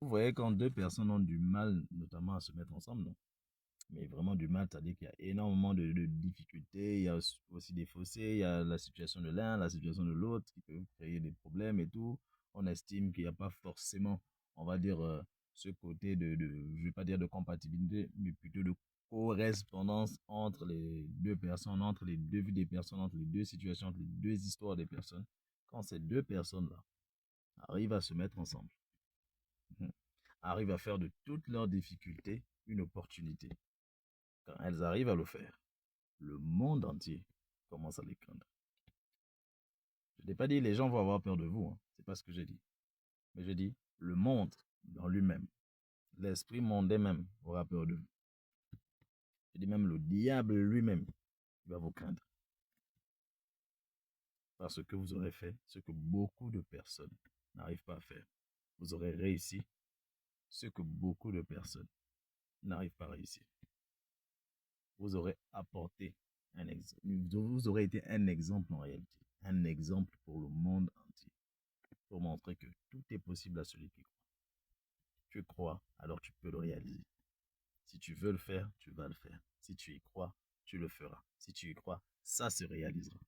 Vous voyez, quand deux personnes ont du mal, notamment à se mettre ensemble, non? Mais vraiment du mal, c'est-à-dire qu'il y a énormément de difficultés, il y a aussi des fossés, il y a la situation de l'un, la situation de l'autre qui peuvent créer des problèmes et tout. On estime qu'il n'y a pas forcément, on va dire, ce côté je vais pas dire de compatibilité, mais plutôt de correspondance entre les deux personnes, entre les deux vies des personnes, entre les deux situations, entre les deux histoires des personnes. Quand ces deux personnes-là arrivent à se mettre ensemble, arrivent à faire de toutes leurs difficultés une opportunité. Quand elles arrivent à le faire, le monde entier commence à les craindre. Je n'ai pas dit les gens vont avoir peur de vous, hein. C'est pas ce que j'ai dit. Mais je dis le monde dans lui-même, l'esprit mondain même aura peur de vous. Je dis même le diable lui-même, il va vous craindre. Parce que vous aurez fait ce que beaucoup de personnes n'arrivent pas à faire. Vous aurez réussi ce que beaucoup de personnes n'arrivent pas à réussir. Vous aurez apporté un exemple. Vous aurez été un exemple en réalité. Un exemple pour le monde entier. Pour montrer que tout est possible à celui qui croit. Tu crois, alors tu peux le réaliser. Si tu veux le faire, tu vas le faire. Si tu y crois, tu le feras. Si tu y crois, ça se réalisera.